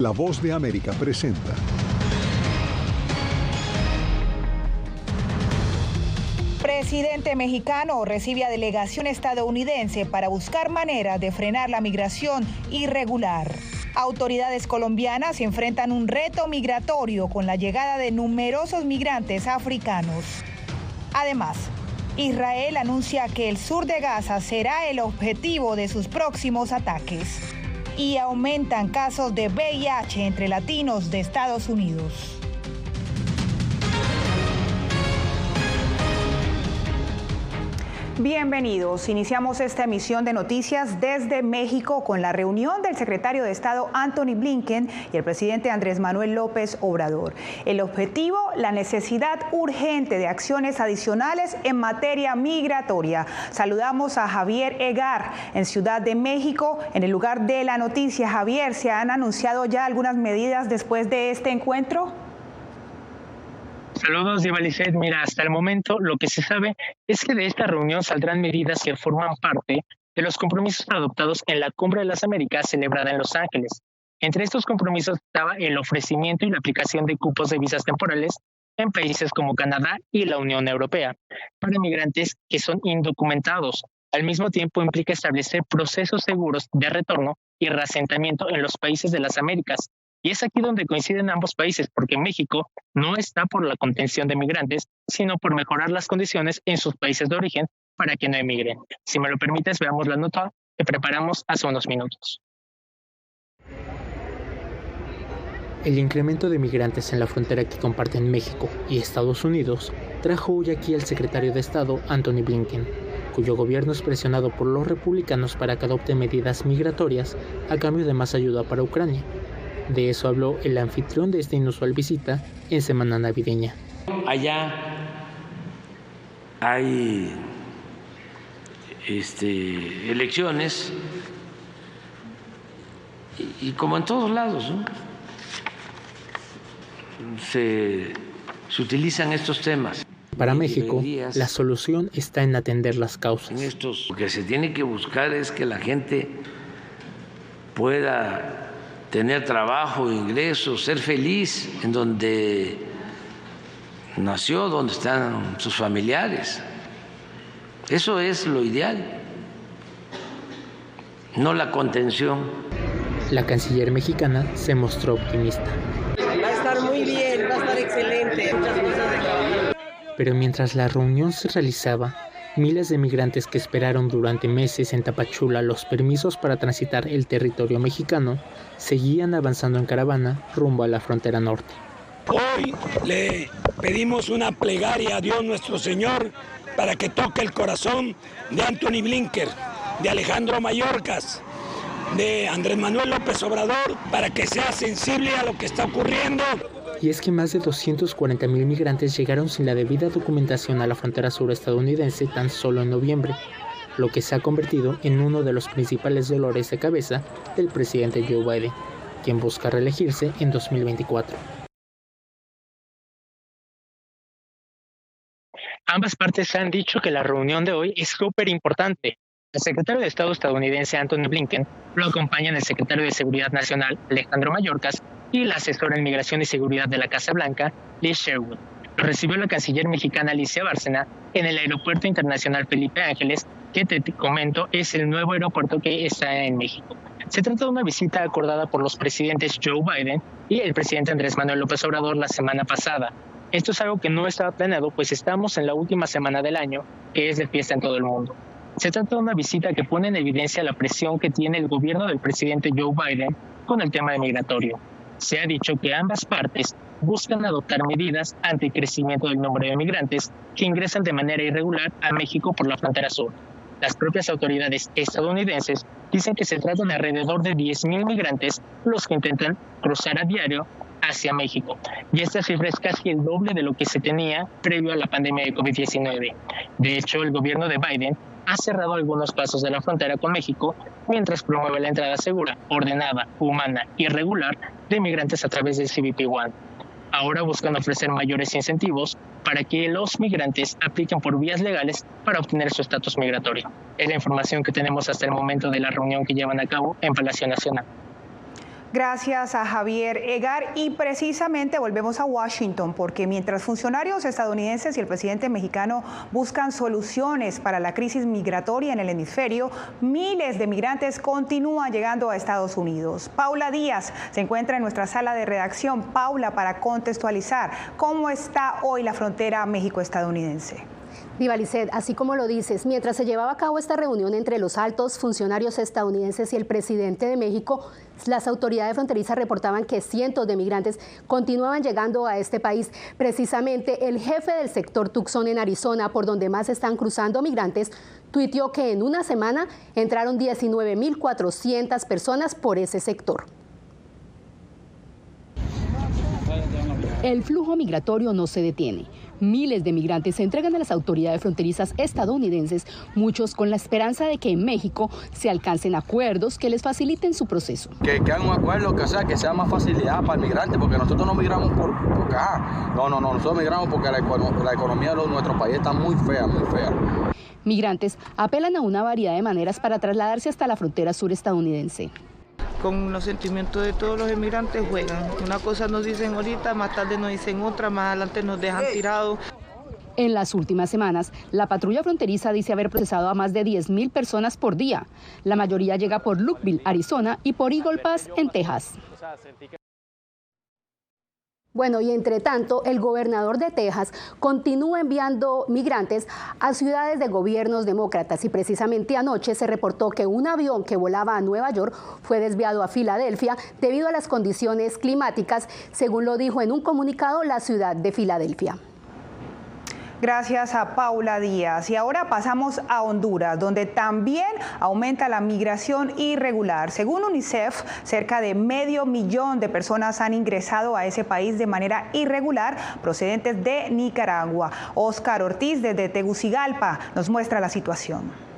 La Voz de América presenta. Presidente mexicano recibe a delegación estadounidense para buscar maneras de frenar la migración irregular. Autoridades colombianas enfrentan un reto migratorio con la llegada de numerosos migrantes africanos. Además, Israel anuncia que el sur de Gaza será el objetivo de sus próximos ataques. Y aumentan casos de VIH entre latinos de Estados Unidos. Bienvenidos. Iniciamos esta emisión de noticias desde México con la reunión del secretario de Estado Antony Blinken y el presidente Andrés Manuel López Obrador. El objetivo, la necesidad urgente de acciones adicionales en materia migratoria. Saludamos a Javier Egar en Ciudad de México, en el lugar de la noticia. Javier, ¿se han anunciado ya algunas medidas después de este encuentro? Saludos, Divalicet. Mira, hasta el momento lo que se sabe es que de esta reunión saldrán medidas que forman parte de los compromisos adoptados en la Cumbre de las Américas celebrada en Los Ángeles. Entre estos compromisos estaba el ofrecimiento y la aplicación de cupos de visas temporales en países como Canadá y la Unión Europea para migrantes que son indocumentados. Al mismo tiempo implica establecer procesos seguros de retorno y reasentamiento en los países de las Américas. Y es aquí donde coinciden ambos países, porque México no está por la contención de migrantes, sino por mejorar las condiciones en sus países de origen para que no emigren. Si me lo permites, veamos la nota que preparamos hace unos minutos. El incremento de migrantes en la frontera que comparten México y Estados Unidos trajo hoy aquí al secretario de Estado Antony Blinken, cuyo gobierno es presionado por los republicanos para que adopte medidas migratorias a cambio de más ayuda para Ucrania. De eso habló el anfitrión de esta inusual visita en semana navideña. Allá hay elecciones y como en todos lados, ¿no? se utilizan estos temas. Para México, la solución está en atender las causas. Lo que se tiene que buscar es que la gente pueda tener trabajo, ingresos, ser feliz en donde nació, donde están sus familiares. Eso es lo ideal, no la contención. La canciller mexicana se mostró optimista. Va a estar muy bien, va a estar excelente. Muchas cosas de trabajar. Pero mientras la reunión se realizaba, miles de migrantes que esperaron durante meses en Tapachula los permisos para transitar el territorio mexicano seguían avanzando en caravana rumbo a la frontera norte. Hoy le pedimos una plegaria a Dios nuestro Señor para que toque el corazón de Antony Blinken, de Alejandro Mayorkas, de Andrés Manuel López Obrador, para que sea sensible a lo que está ocurriendo. Y es que más de 240,000 migrantes llegaron sin la debida documentación a la frontera sur estadounidense tan solo en noviembre, lo que se ha convertido en uno de los principales dolores de cabeza del presidente Joe Biden, quien busca reelegirse en 2024. Ambas partes han dicho que la reunión de hoy es súper importante. El secretario de Estado estadounidense Antony Blinken lo acompañan el secretario de Seguridad Nacional Alejandro Mayorkas y la asesora en Migración y Seguridad de la Casa Blanca, Liz Sherwood. Lo recibió la canciller mexicana Alicia Bárcena en el Aeropuerto Internacional Felipe Ángeles, que te comento es el nuevo aeropuerto que está en México. Se trata de una visita acordada por los presidentes Joe Biden y el presidente Andrés Manuel López Obrador la semana pasada. Esto es algo que no estaba planeado, pues estamos en la última semana del año, que es de fiesta en todo el mundo. Se trata de una visita que pone en evidencia la presión que tiene el gobierno del presidente Joe Biden con el tema migratorio. Se ha dicho que ambas partes buscan adoptar medidas ante el crecimiento del número de migrantes que ingresan de manera irregular a México por la frontera sur. Las propias autoridades estadounidenses dicen que se trata de alrededor de 10,000 migrantes los que intentan cruzar a diario hacia México. Y esta cifra es casi el doble de lo que se tenía previo a la pandemia de COVID-19. De hecho, el gobierno de Biden ha cerrado algunos pasos de la frontera con México mientras promueve la entrada segura, ordenada, humana y regular de migrantes a través del CBP One. Ahora buscan ofrecer mayores incentivos para que los migrantes apliquen por vías legales para obtener su estatus migratorio. Es la información que tenemos hasta el momento de la reunión que llevan a cabo en Palacio Nacional. Gracias a Javier Egar y precisamente volvemos a Washington porque mientras funcionarios estadounidenses y el presidente mexicano buscan soluciones para la crisis migratoria en el hemisferio, miles de migrantes continúan llegando a Estados Unidos. Paula Díaz se encuentra en nuestra sala de redacción. Paula, para contextualizar, ¿cómo está hoy la frontera México-estadounidense? Diva Lisset, así como lo dices, mientras se llevaba a cabo esta reunión entre los altos funcionarios estadounidenses y el presidente de México, las autoridades fronterizas reportaban que cientos de migrantes continuaban llegando a este país. Precisamente el jefe del sector Tucson en Arizona, por donde más están cruzando migrantes, tuiteó que en una semana entraron 19.400 personas por ese sector. El flujo migratorio no se detiene. Miles de migrantes se entregan a las autoridades fronterizas estadounidenses, muchos con la esperanza de que en México se alcancen acuerdos que les faciliten su proceso. Que hagan un acuerdo que sea más facilidad para el migrante, porque nosotros no migramos porque nosotros migramos porque la economía de nuestro país está muy fea, muy fea. Migrantes apelan a una variedad de maneras para trasladarse hasta la frontera sur estadounidense. Con los sentimientos de todos los inmigrantes juegan. Una cosa nos dicen ahorita, más tarde nos dicen otra, más adelante nos dejan tirados. En las últimas semanas, la patrulla fronteriza dice haber procesado a más de 10.000 personas por día. La mayoría llega por Lukeville, Arizona, y por Eagle Pass, en Texas. Bueno, y entre tanto, el gobernador de Texas continúa enviando migrantes a ciudades de gobiernos demócratas y precisamente anoche se reportó que un avión que volaba a Nueva York fue desviado a Filadelfia debido a las condiciones climáticas, según lo dijo en un comunicado la ciudad de Filadelfia. Gracias a Paula Díaz. Y ahora pasamos a Honduras, donde también aumenta la migración irregular. Según UNICEF, cerca de 500.000 de personas han ingresado a ese país de manera irregular, procedentes de Nicaragua. Óscar Ortiz, desde Tegucigalpa, nos muestra la situación.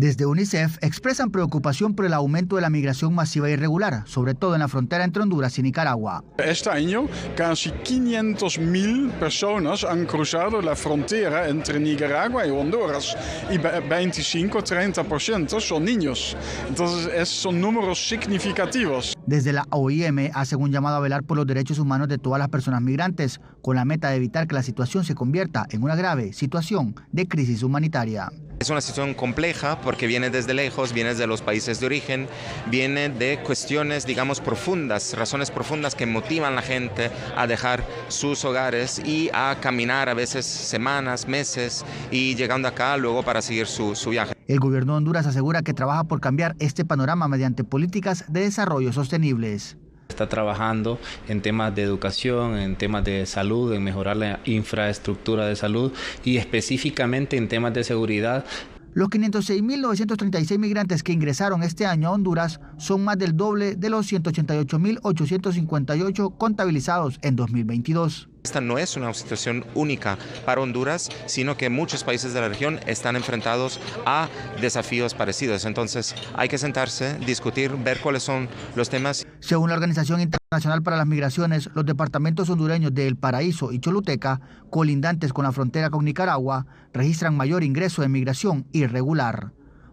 Desde UNICEF expresan preocupación por el aumento de la migración masiva irregular, sobre todo en la frontera entre Honduras y Nicaragua. Este año, casi 500.000 personas han cruzado la frontera entre Nicaragua y Honduras y 25-30% son niños. Entonces, son números significativos. Desde la OIM hacen un llamado a velar por los derechos humanos de todas las personas migrantes, con la meta de evitar que la situación se convierta en una grave situación de crisis humanitaria. Es una situación compleja porque viene desde lejos, viene de los países de origen, viene de cuestiones, digamos, profundas, razones profundas que motivan a la gente a dejar sus hogares y a caminar a veces semanas, meses y llegando acá luego para seguir su viaje. El gobierno de Honduras asegura que trabaja por cambiar este panorama mediante políticas de desarrollo sostenibles. Está trabajando en temas de educación, en temas de salud, en mejorar la infraestructura de salud y específicamente en temas de seguridad. Los 506.936 migrantes que ingresaron este año a Honduras son más del doble de los 188.858 contabilizados en 2022. Esta no es una situación única para Honduras, sino que muchos países de la región están enfrentados a desafíos parecidos. Entonces hay que sentarse, discutir, ver cuáles son los temas. Según la Organización Internacional para las Migraciones, los departamentos hondureños de El Paraíso y Choluteca, colindantes con la frontera con Nicaragua, registran mayor ingreso de migración irregular.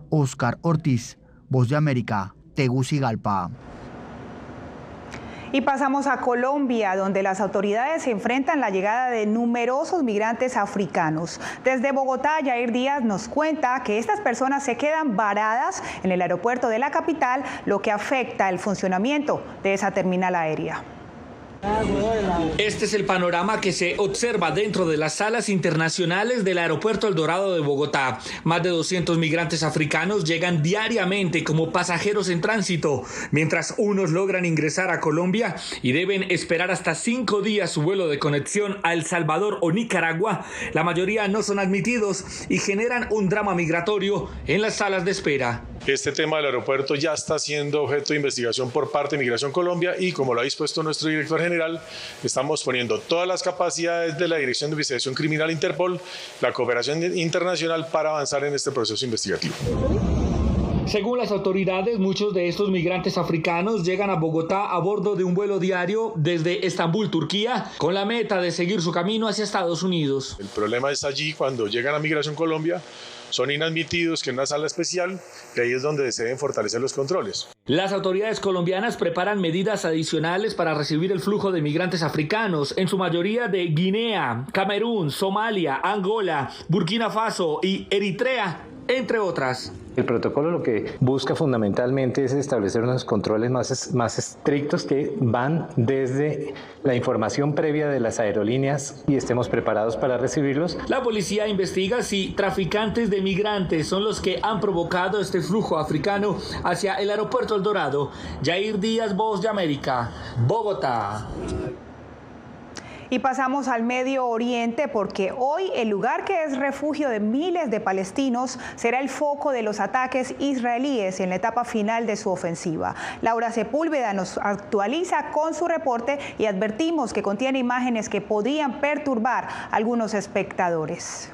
Óscar Ortiz, Voz de América, Tegucigalpa. Y pasamos a Colombia, donde las autoridades se enfrentan la llegada de numerosos migrantes africanos. Desde Bogotá, Yair Díaz nos cuenta que estas personas se quedan varadas en el aeropuerto de la capital, lo que afecta el funcionamiento de esa terminal aérea. Este es el panorama que se observa dentro de las salas internacionales del Aeropuerto El Dorado de Bogotá. Más de 200 migrantes africanos llegan diariamente como pasajeros en tránsito, mientras unos logran ingresar a Colombia y deben esperar hasta 5 días su vuelo de conexión a El Salvador o Nicaragua. La mayoría no son admitidos y generan un drama migratorio en las salas de espera. Este tema del aeropuerto ya está siendo objeto de investigación por parte de Migración Colombia y, como lo ha dispuesto nuestro director general, estamos poniendo todas las capacidades de la Dirección de Investigación Criminal Interpol, la cooperación internacional para avanzar en este proceso investigativo. Según las autoridades, muchos de estos migrantes africanos llegan a Bogotá a bordo de un vuelo diario desde Estambul, Turquía, con la meta de seguir su camino hacia Estados Unidos. El problema es allí cuando llegan a Migración Colombia, son inadmitidos, que en una sala especial, que ahí es donde se deben fortalecer los controles. Las autoridades colombianas preparan medidas adicionales para recibir el flujo de migrantes africanos, en su mayoría de Guinea, Camerún, Somalia, Angola, Burkina Faso y Eritrea, entre otras. El protocolo lo que busca fundamentalmente es establecer unos controles más estrictos que van desde la información previa de las aerolíneas y estemos preparados para recibirlos. La policía investiga si traficantes de migrantes son los que han provocado este flujo africano hacia el aeropuerto El Dorado. Yair Díaz, Voz de América, Bogotá. Y pasamos al Medio Oriente porque hoy el lugar que es refugio de miles de palestinos será el foco de los ataques israelíes en la etapa final de su ofensiva. Laura Sepúlveda nos actualiza con su reporte y advertimos que contiene imágenes que podrían perturbar a algunos espectadores.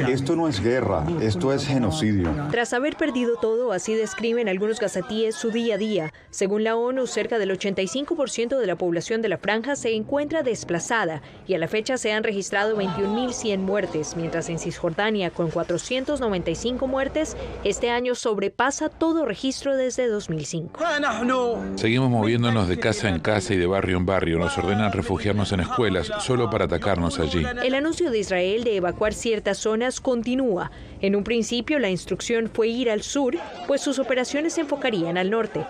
Esto no es guerra, esto es genocidio. Tras haber perdido todo, así describen algunos gazatíes su día a día. Según la ONU, cerca del 85% de la población de la franja se encuentra desplazada y a la fecha se han registrado 21.100 muertes, mientras en Cisjordania, con 495 muertes, este año sobrepasa todo registro desde 2005. Seguimos moviéndonos de casa en casa y de barrio en barrio. Nos ordenan refugiarnos en escuelas solo para atacarnos allí. El anuncio de Israel de evacuar ciertas zonas continúa. En un principio la instrucción fue ir al sur, pues sus operaciones se enfocarían al norte.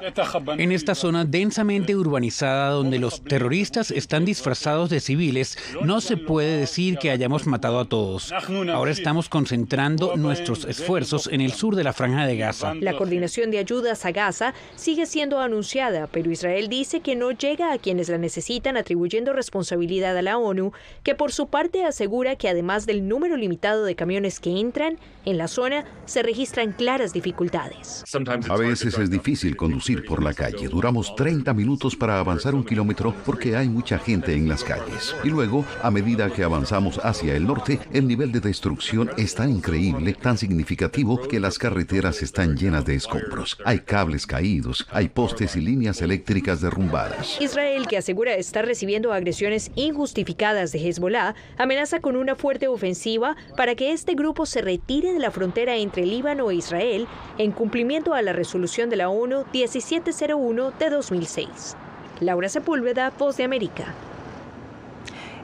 En esta zona densamente urbanizada donde los terroristas están disfrazados de civiles, no se puede decir que hayamos matado a todos. Ahora estamos concentrando nuestros esfuerzos en el sur de la Franja de Gaza. La coordinación de ayudas a Gaza sigue siendo anunciada, pero Israel dice que no llega a quienes la necesitan, atribuyendo responsabilidad a la ONU, que por su parte asegura que además del número limitado de camiones que entran, en la zona se registran claras dificultades. A veces es difícil conducir por la calle. Duramos 30 minutos para avanzar 1 kilómetro porque hay mucha gente en las calles. Y luego, a medida que avanzamos hacia el norte, el nivel de destrucción es tan increíble, tan significativo, que las carreteras están llenas de escombros. Hay cables caídos, hay postes y líneas eléctricas derrumbadas. Israel, que asegura estar recibiendo agresiones injustificadas de Hezbollah, amenaza con una fuerte ofensiva para que este grupo se retire de la frontera entre Líbano e Israel en cumplimiento a la resolución de la ONU 1701 de 2006. Laura Sepúlveda, Voz de América.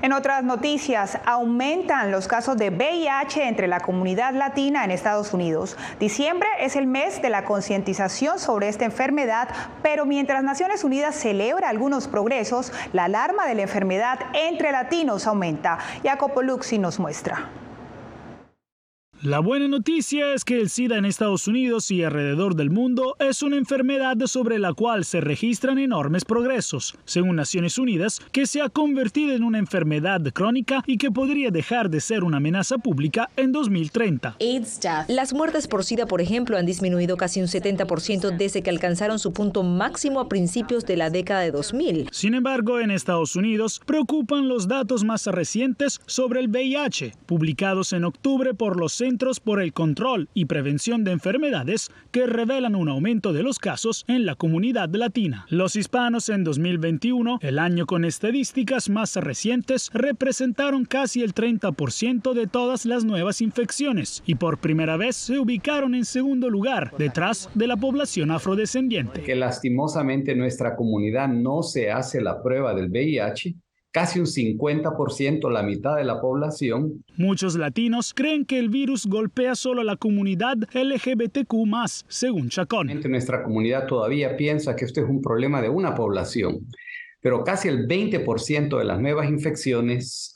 En otras noticias, aumentan los casos de VIH entre la comunidad latina en Estados Unidos. Diciembre es el mes de la concientización sobre esta enfermedad, pero mientras Naciones Unidas celebra algunos progresos, la alarma de la enfermedad entre latinos aumenta. Jacopo Luxi nos muestra. La buena noticia es que el SIDA en Estados Unidos y alrededor del mundo es una enfermedad sobre la cual se registran enormes progresos, según Naciones Unidas, que se ha convertido en una enfermedad crónica y que podría dejar de ser una amenaza pública en 2030. Las muertes por SIDA, por ejemplo, han disminuido casi un 70% desde que alcanzaron su punto máximo a principios de la década de 2000. Sin embargo, en Estados Unidos preocupan los datos más recientes sobre el VIH, publicados en octubre por los Centros por el Control y Prevención de Enfermedades, que revelan un aumento de los casos en la comunidad latina. Los hispanos en 2021, el año con estadísticas más recientes, representaron casi el 30% de todas las nuevas infecciones y por primera vez se ubicaron en segundo lugar, detrás de la población afrodescendiente. Que lastimosamente en nuestra comunidad no se hace la prueba del VIH. Casi un 50%, la mitad de la población. Muchos latinos creen que el virus golpea solo a la comunidad LGBTQ+, según Chacón. Nuestra comunidad todavía piensa que esto es un problema de una población, pero casi el 20% de las nuevas infecciones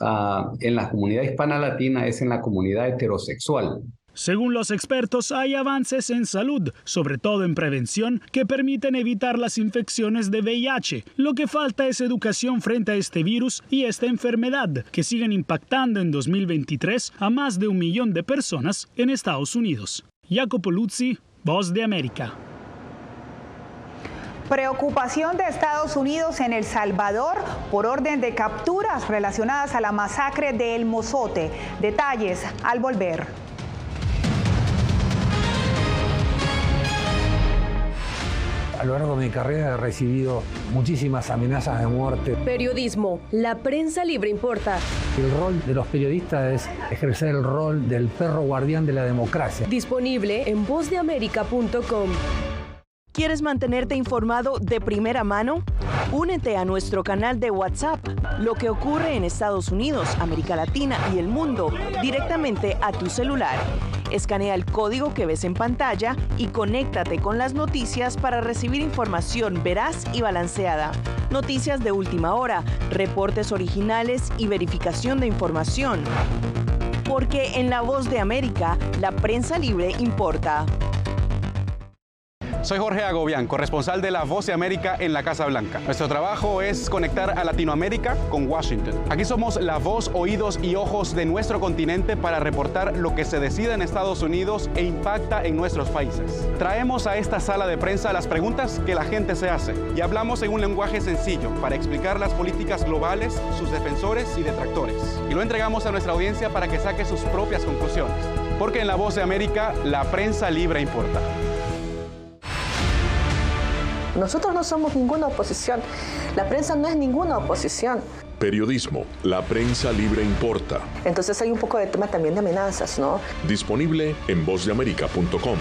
en la comunidad hispana latina es en la comunidad heterosexual. Según los expertos, hay avances en salud, sobre todo en prevención, que permiten evitar las infecciones de VIH. Lo que falta es educación frente a este virus y esta enfermedad, que siguen impactando en 2023 a más de 1 millón de personas en Estados Unidos. Jacopo Luzzi, Voz de América. Preocupación de Estados Unidos en El Salvador por orden de capturas relacionadas a la masacre de El Mozote. Detalles al volver. A lo largo de mi carrera he recibido muchísimas amenazas de muerte. Periodismo, la prensa libre importa. El rol de los periodistas es ejercer el rol del perro guardián de la democracia. Disponible en vozdeamerica.com. ¿Quieres mantenerte informado de primera mano? Únete a nuestro canal de WhatsApp. Lo que ocurre en Estados Unidos, América Latina y el mundo directamente a tu celular. Escanea el código que ves en pantalla y conéctate con las noticias para recibir información veraz y balanceada. Noticias de última hora, reportes originales y verificación de información. Porque en La Voz de América, la prensa libre importa. Soy Jorge Agobián, corresponsal de La Voz de América en la Casa Blanca. Nuestro trabajo es conectar a Latinoamérica con Washington. Aquí somos la voz, oídos y ojos de nuestro continente para reportar lo que se decide en Estados Unidos e impacta en nuestros países. Traemos a esta sala de prensa las preguntas que la gente se hace y hablamos en un lenguaje sencillo para explicar las políticas globales, sus defensores y detractores. Y lo entregamos a nuestra audiencia para que saque sus propias conclusiones. Porque en La Voz de América, la prensa libre importa. Nosotros no somos ninguna oposición. La prensa no es ninguna oposición. Periodismo, la prensa libre importa. Entonces hay un poco de tema también de amenazas, ¿no? Disponible en vozdeamerica.com.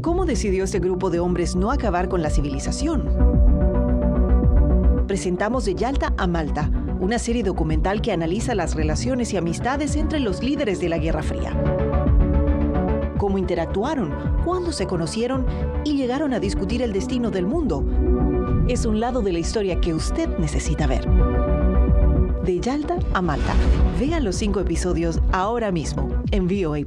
¿Cómo decidió este grupo de hombres no acabar con la civilización? Presentamos De Yalta a Malta, una serie documental que analiza las relaciones y amistades entre los líderes de la Guerra Fría. Cómo interactuaron, cuándo se conocieron y llegaron a discutir el destino del mundo. Es un lado de la historia que usted necesita ver. De Yalta a Malta. Vea los 5 episodios ahora mismo en VOA+.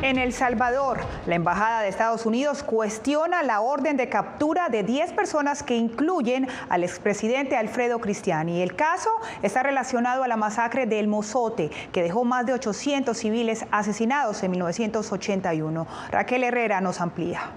En El Salvador, la Embajada de Estados Unidos cuestiona la orden de captura de 10 personas que incluyen al expresidente Alfredo Cristiani. El caso está relacionado a la masacre de El Mozote, que dejó más de 800 civiles asesinados en 1981. Raquel Herrera nos amplía.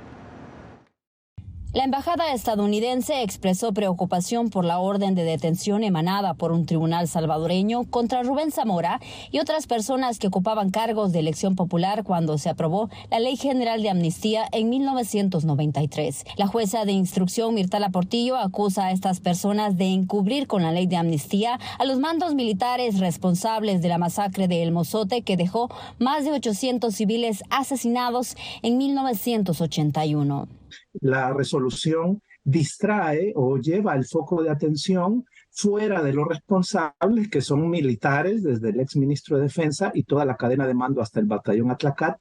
La embajada estadounidense expresó preocupación por la orden de detención emanada por un tribunal salvadoreño contra Rubén Zamora y otras personas que ocupaban cargos de elección popular cuando se aprobó la Ley General de Amnistía en 1993. La jueza de instrucción Mirtala Portillo acusa a estas personas de encubrir con la Ley de Amnistía a los mandos militares responsables de la masacre de El Mozote, que dejó más de 800 civiles asesinados en 1981. La resolución distrae o lleva el foco de atención fuera de los responsables, que son militares, desde el exministro de Defensa y toda la cadena de mando hasta el batallón Atlacat,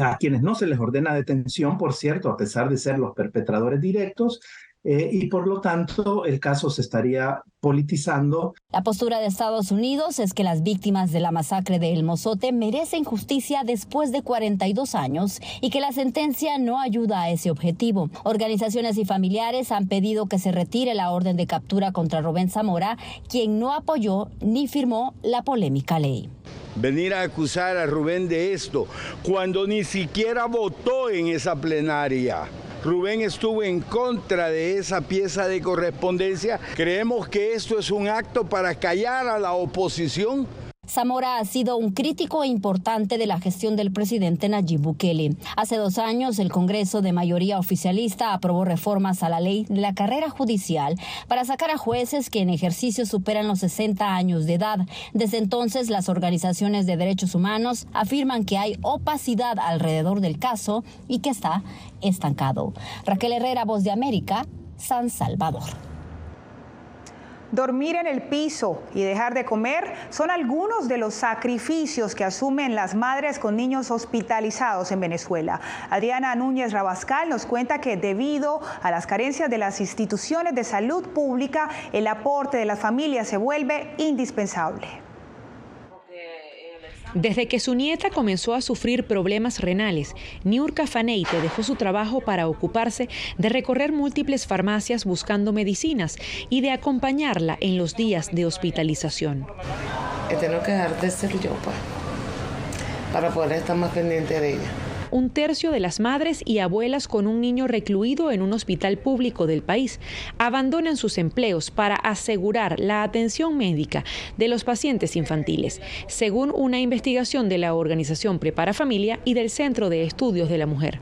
a quienes no se les ordena detención, por cierto, a pesar de ser los perpetradores directos, y por lo tanto el caso se estaría politizando. La postura de Estados Unidos es que las víctimas de la masacre de El Mozote merecen justicia después de 42 años y que la sentencia no ayuda a ese objetivo. Organizaciones y familiares han pedido que se retire la orden de captura contra Rubén Zamora, quien no apoyó ni firmó la polémica ley. Venir a acusar a Rubén de esto cuando ni siquiera votó en esa plenaria. Rubén estuvo en contra de esa pieza de correspondencia. Creemos que esto es un acto para callar a la oposición. Zamora ha sido un crítico importante de la gestión del presidente Nayib Bukele. Hace 2 años, el Congreso de mayoría oficialista aprobó reformas a la ley de la carrera judicial para sacar a jueces que en ejercicio superan los 60 años de edad. Desde entonces, las organizaciones de derechos humanos afirman que hay opacidad alrededor del caso y que está estancado. Raquel Herrera, Voz de América, San Salvador. Dormir en el piso y dejar de comer son algunos de los sacrificios que asumen las madres con niños hospitalizados en Venezuela. Adriana Núñez Rabascal nos cuenta que debido a las carencias de las instituciones de salud pública, el aporte de las familias se vuelve indispensable. Desde que su nieta comenzó a sufrir problemas renales, Niurka Faneite dejó su trabajo para ocuparse de recorrer múltiples farmacias buscando medicinas y de acompañarla en los días de hospitalización. Tengo que dejar de ser yo para poder estar más pendiente de ella. un tercio de las madres y abuelas con un niño recluido en un hospital público del país abandonan sus empleos para asegurar la atención médica de los pacientes infantiles, según una investigación de la organización Prepara Familia y del Centro de Estudios de la Mujer.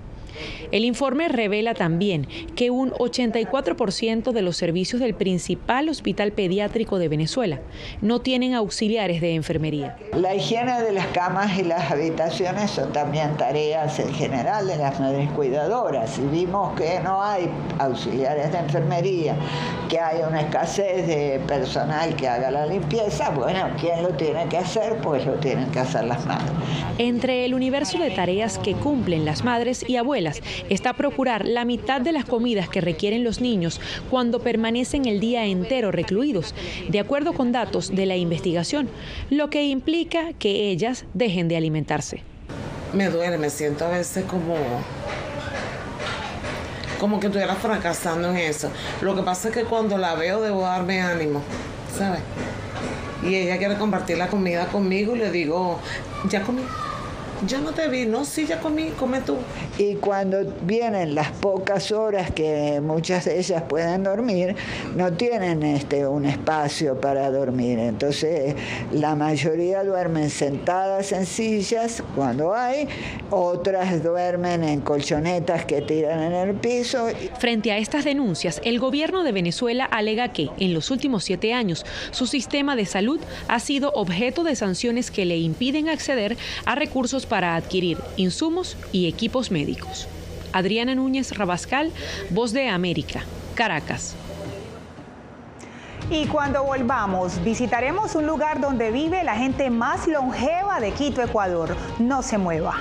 El informe revela también que un 84% de los servicios del principal hospital pediátrico de Venezuela no tienen auxiliares de enfermería. La higiene de las camas y las habitaciones son también tareas en general de las madres cuidadoras. Si vimos que no hay auxiliares de enfermería, que hay una escasez de personal que haga la limpieza, bueno, ¿quién lo tiene que hacer? Pues lo tienen que hacer las madres. Entre el universo de tareas que cumplen las madres y abuelas está procurar la mitad de las comidas que requieren los niños cuando permanecen el día entero recluidos, de acuerdo con datos de la investigación, lo que implica que ellas dejen de alimentarse. Me duele, me siento a veces como que estuviera fracasando en eso. Lo que pasa es que cuando la veo debo darme ánimo, ¿sabes? Y ella quiere compartir la comida conmigo y le digo, ¿ya comí? Yo no te vi, no, sí, ya comí, come tú. Y cuando vienen las pocas horas que muchas de ellas pueden dormir, no tienen un espacio para dormir. Entonces, la mayoría duermen sentadas en sillas cuando hay, otras duermen en colchonetas que tiran en el piso. Frente a estas denuncias, el gobierno de Venezuela alega que, en los últimos 7 años, su sistema de salud ha sido objeto de sanciones que le impiden acceder a recursos para adquirir insumos y equipos médicos. Adriana Núñez Rabascal, Voz de América, Caracas. Y cuando volvamos, visitaremos un lugar donde vive la gente más longeva de Quito, Ecuador. No se mueva.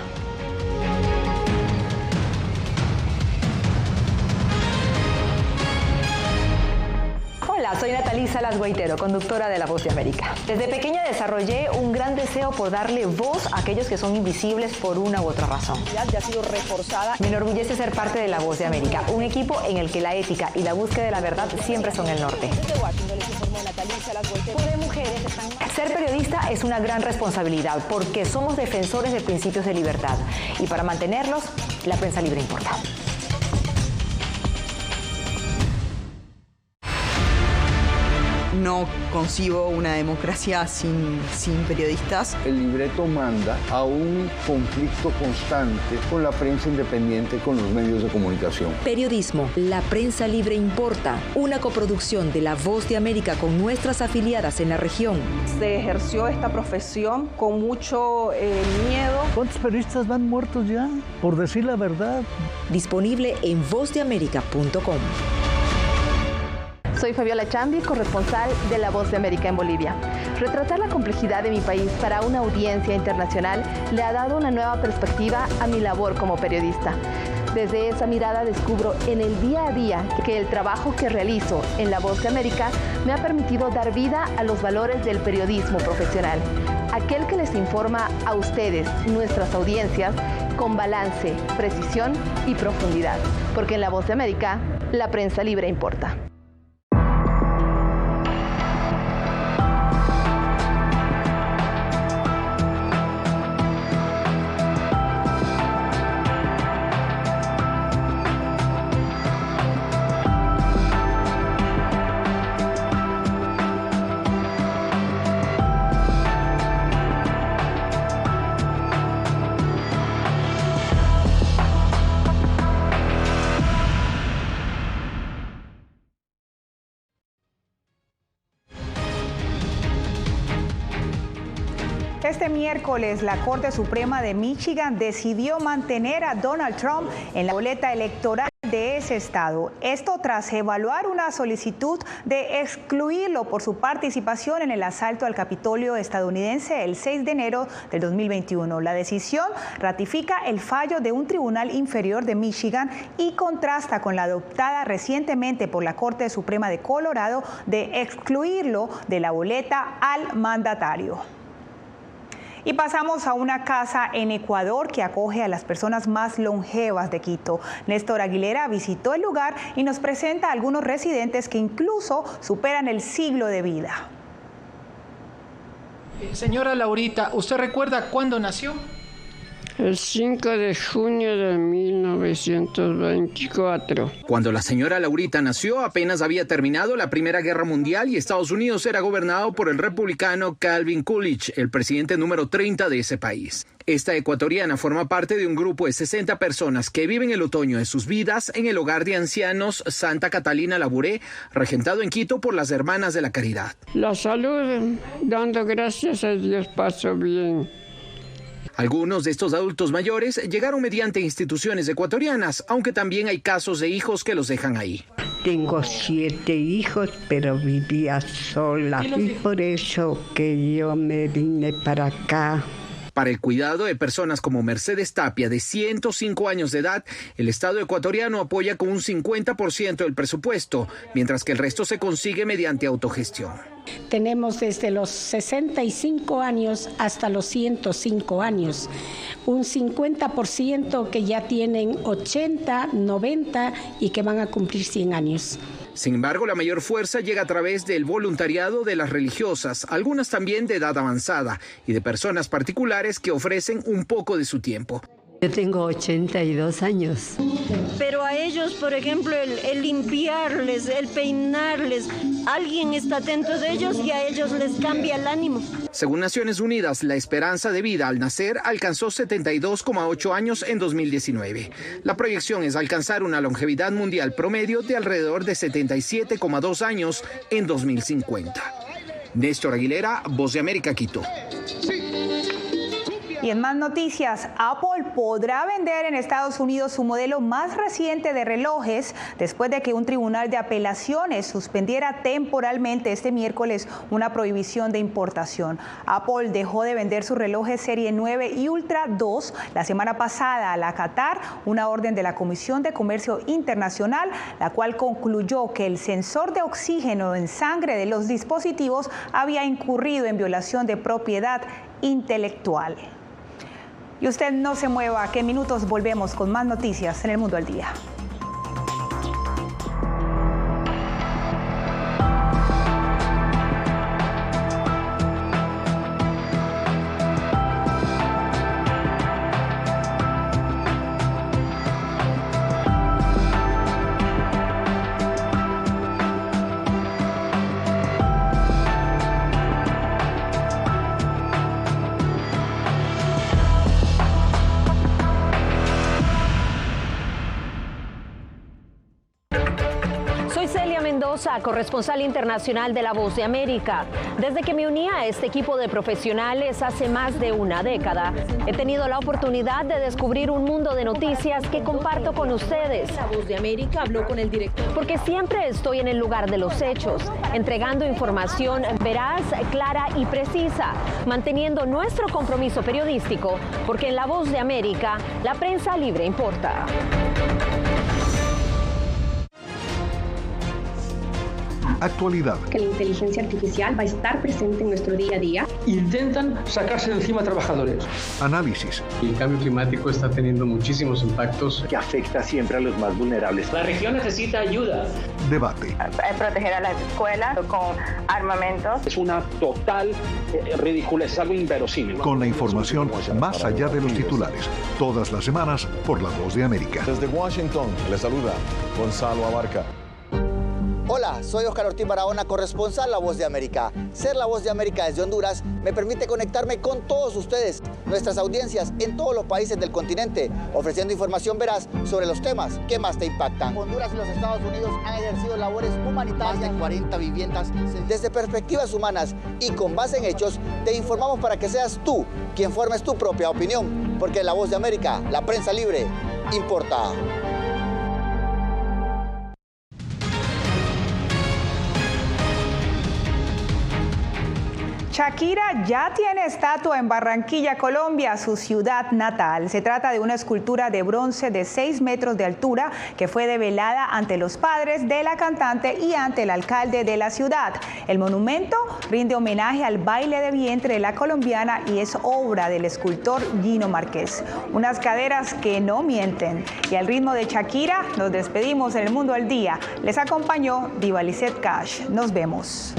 Hola, soy Natalí Salas Guaitero, conductora de La Voz de América. Desde pequeña desarrollé un gran deseo por darle voz a aquellos que son invisibles por una u otra razón. Ya ha sido reforzada. Me enorgullece ser parte de La Voz de América, un equipo en el que la ética y la búsqueda de la verdad siempre son el norte. Ser periodista es una gran responsabilidad porque somos defensores de principios de libertad y para mantenerlos, la prensa libre importa. No concibo una democracia sin periodistas. El libreto manda a un conflicto constante con la prensa independiente, con los medios de comunicación. Periodismo, la prensa libre importa. Una coproducción de La Voz de América con nuestras afiliadas en la región. Se ejerció esta profesión con mucho miedo. ¿Cuántos periodistas van muertos ya? Por decir la verdad. Disponible en vozdeamerica.com. Soy Fabiola Chambi, corresponsal de La Voz de América en Bolivia. Retratar la complejidad de mi país para una audiencia internacional le ha dado una nueva perspectiva a mi labor como periodista. Desde esa mirada descubro en el día a día que el trabajo que realizo en La Voz de América me ha permitido dar vida a los valores del periodismo profesional. Aquel que les informa a ustedes, nuestras audiencias, con balance, precisión y profundidad. Porque en La Voz de América, la prensa libre importa. Este miércoles, la Corte Suprema de Michigan decidió mantener a Donald Trump en la boleta electoral de ese estado. Esto tras evaluar una solicitud de excluirlo por su participación en el asalto al Capitolio estadounidense el 6 de enero del 2021. La decisión ratifica el fallo de un tribunal inferior de Michigan y contrasta con la adoptada recientemente por la Corte Suprema de Colorado de excluirlo de la boleta al mandatario. Y pasamos a una casa en Ecuador que acoge a las personas más longevas de Quito. Néstor Aguilera visitó el lugar y nos presenta a algunos residentes que incluso superan el siglo de vida. Señora Laurita, ¿usted recuerda cuándo nació? El 5 de junio de 1924. Cuando la señora Laurita nació, apenas había terminado la Primera Guerra Mundial y Estados Unidos era gobernado por el republicano Calvin Coolidge, el presidente número 30 de ese país. Esta ecuatoriana forma parte de un grupo de 60 personas que viven el otoño de sus vidas en el hogar de ancianos Santa Catalina Labouré, regentado en Quito por las Hermanas de la Caridad. La salud, dando gracias a Dios, paso bien. Algunos de estos adultos mayores llegaron mediante instituciones ecuatorianas, aunque también hay casos de hijos que los dejan ahí. Tengo 7 hijos, pero vivía sola y por eso que yo me vine para acá. Para el cuidado de personas como Mercedes Tapia, de 105 años de edad, el Estado ecuatoriano apoya con un 50% del presupuesto, mientras que el resto se consigue mediante autogestión. Tenemos desde los 65 años hasta los 105 años, un 50% que ya tienen 80, 90 y que van a cumplir 100 años. Sin embargo, la mayor fuerza llega a través del voluntariado de las religiosas, algunas también de edad avanzada, y de personas particulares que ofrecen un poco de su tiempo. Yo tengo 82 años. Pero a ellos, por ejemplo, el limpiarles, el peinarles, alguien está atento de ellos y a ellos les cambia el ánimo. Según Naciones Unidas, la esperanza de vida al nacer alcanzó 72,8 años en 2019. La proyección es alcanzar una longevidad mundial promedio de alrededor de 77,2 años en 2050. Néstor Aguilera, Voz de América, Quito. Y en más noticias, Apple podrá vender en Estados Unidos su modelo más reciente de relojes después de que un tribunal de apelaciones suspendiera temporalmente este miércoles una prohibición de importación. Apple dejó de vender sus relojes Serie 9 y Ultra 2 la semana pasada al acatar una orden de la Comisión de Comercio Internacional, la cual concluyó que el sensor de oxígeno en sangre de los dispositivos había incurrido en violación de propiedad intelectual. Y usted no se mueva, que en minutos volvemos con más noticias en El Mundo al Día. Corresponsal internacional de La Voz de América. Desde que me uní a este equipo de profesionales hace más de una década, he tenido la oportunidad de descubrir un mundo de noticias que comparto con ustedes. La Voz de América habló con el director. Porque siempre estoy en el lugar de los hechos, entregando información veraz, clara y precisa, manteniendo nuestro compromiso periodístico, porque en La Voz de América, la prensa libre importa. Actualidad. Que la inteligencia artificial va a estar presente en nuestro día a día. Intentan sacarse de encima a trabajadores. Análisis. El cambio climático está teniendo muchísimos impactos que afecta siempre a los más vulnerables. La región necesita ayuda. Debate. Proteger a las escuelas con armamentos. Es una total ridiculez, es algo inverosímil. Con la información más allá de los titulares. Todas las semanas por La Voz de América. Desde Washington, les saluda Gonzalo Abarca. Hola, soy Oscar Ortiz Barahona, corresponsal La Voz de América. Ser La Voz de América desde Honduras me permite conectarme con todos ustedes, nuestras audiencias en todos los países del continente, ofreciendo información veraz sobre los temas que más te impactan. Honduras y los Estados Unidos han ejercido labores humanitarias de 40 viviendas. Desde perspectivas humanas y con base en hechos, te informamos para que seas tú quien formes tu propia opinión, porque en La Voz de América, la prensa libre, importa. Shakira ya tiene estatua en Barranquilla, Colombia, su ciudad natal. Se trata de una escultura de bronce de 6 metros de altura que fue develada ante los padres de la cantante y ante el alcalde de la ciudad. El monumento rinde homenaje al baile de vientre de la colombiana y es obra del escultor Gino Márquez. Unas caderas que no mienten. Y al ritmo de Shakira nos despedimos en El Mundo al Día. Les acompañó Diva Lizeth Cash. Nos vemos.